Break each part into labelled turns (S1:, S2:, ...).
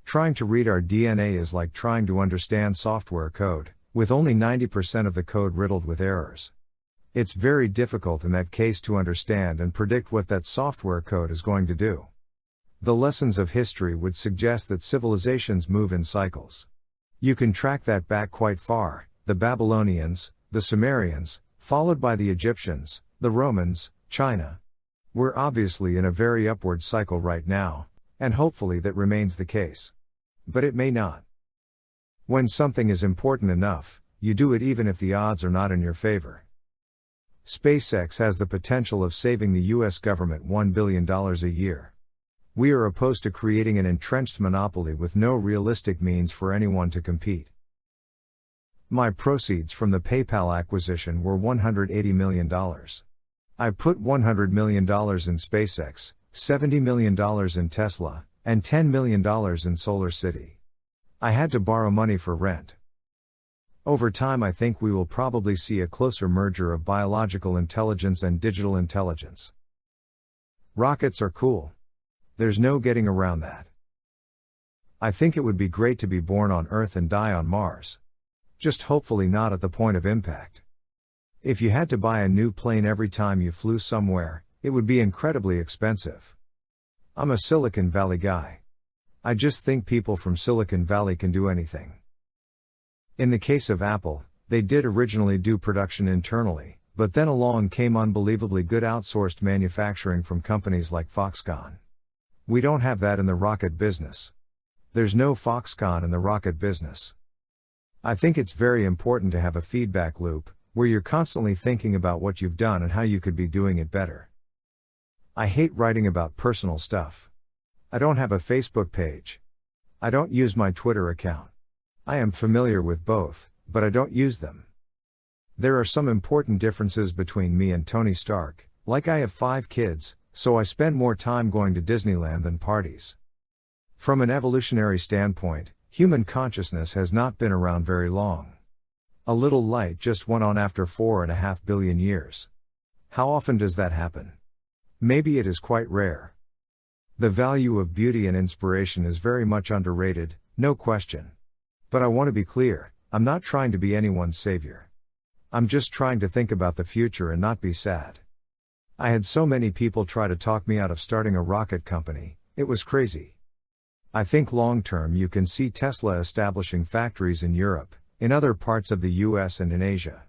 S1: Trying to read our DNA is like trying to understand software code, with only 90% of the code riddled with errors. It's very difficult in that case to understand and predict what that software code is going to do. The lessons of history would suggest that civilizations move in cycles. You can track that back quite far: the Babylonians, the Sumerians, followed by the Egyptians, the Romans, China. We're obviously in a very upward cycle right now, and hopefully that remains the case. But it may not. When something is important enough, you do it even if the odds are not in your favor. SpaceX has the potential of saving the US government $1 billion a year. We are opposed to creating an entrenched monopoly with no realistic means for anyone to compete. My proceeds from the PayPal acquisition were $180 million. I put $100 million in SpaceX, $70 million in Tesla, and $10 million in SolarCity. I had to borrow money for rent. Over time, I think we will probably see a closer merger of biological intelligence and digital intelligence. Rockets are cool. There's no getting around that. I think it would be great to be born on Earth and die on Mars. Just hopefully not at the point of impact. If you had to buy a new plane every time you flew somewhere, it would be incredibly expensive. I'm a Silicon Valley guy. I just think people from Silicon Valley can do anything. In the case of Apple, they did originally do production internally, but then along came unbelievably good outsourced manufacturing from companies like Foxconn. We don't have that in the rocket business. There's no Foxconn in the rocket business. I think it's very important to have a feedback loop, where you're constantly thinking about what you've done and how you could be doing it better. I hate writing about personal stuff. I don't have a Facebook page. I don't use my Twitter account. I am familiar with both, but I don't use them. There are some important differences between me and Tony Stark, like I have 5 kids, so I spend more time going to Disneyland than parties. From an evolutionary standpoint, human consciousness has not been around very long. A little light just went on after 4.5 billion years. How often does that happen? Maybe it is quite rare. The value of beauty and inspiration is very much underrated, no question. But I want to be clear, I'm not trying to be anyone's savior. I'm just trying to think about the future and not be sad. I had so many people try to talk me out of starting a rocket company, it was crazy. I think long term you can see Tesla establishing factories in Europe, in other parts of the US and in Asia.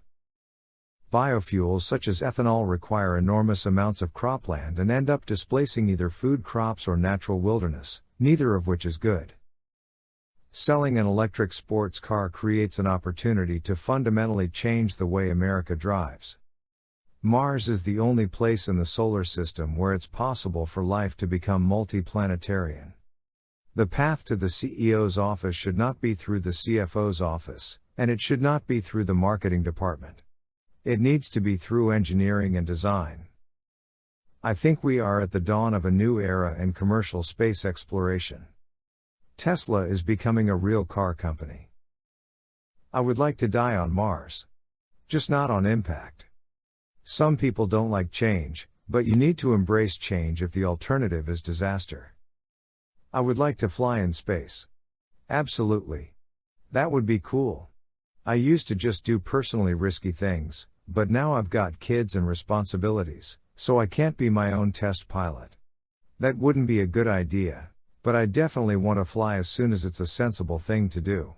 S1: Biofuels such as ethanol require enormous amounts of cropland and end up displacing either food crops or natural wilderness, neither of which is good. Selling an electric sports car creates an opportunity to fundamentally change the way America drives. Mars is the only place in the solar system where it's possible for life to become multi-planetarian. The path to the CEO's office should not be through the CFO's office, and it should not be through the marketing department. It needs to be through engineering and design. I think we are at the dawn of a new era in commercial space exploration. Tesla is becoming a real car company. I would like to die on Mars. Just not on impact. Some people don't like change, but you need to embrace change if the alternative is disaster. I would like to fly in space. Absolutely. That would be cool. I used to just do personally risky things, but now I've got kids and responsibilities, so I can't be my own test pilot. That wouldn't be a good idea. But I definitely want to fly as soon as it's a sensible thing to do.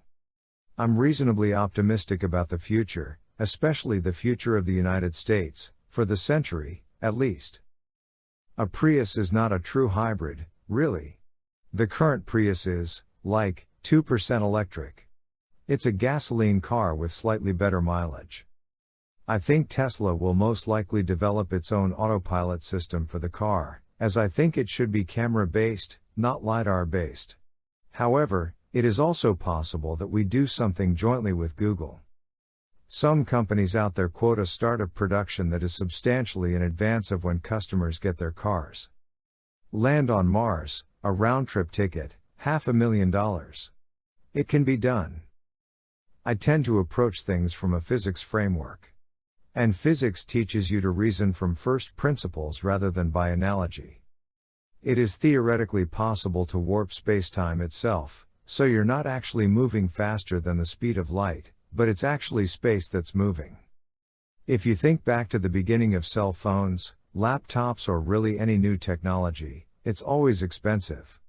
S1: I'm reasonably optimistic about the future, especially the future of the United States, for the century, at least. A Prius is not a true hybrid, really. The current Prius is, like, 2% electric. It's a gasoline car with slightly better mileage. I think Tesla will most likely develop its own autopilot system for the car, as I think it should be camera-based, not LiDAR-based. However, it is also possible that we do something jointly with Google. Some companies out there quote a start of production that is substantially in advance of when customers get their cars. Land on Mars, a round-trip ticket, $500,000. It can be done. I tend to approach things from a physics framework. And physics teaches you to reason from first principles rather than by analogy. It is theoretically possible to warp spacetime itself, So you're not actually moving faster than the speed of light, but it's actually space that's moving. If you think back to the beginning of cell phones, laptops, or really any new technology, it's always expensive.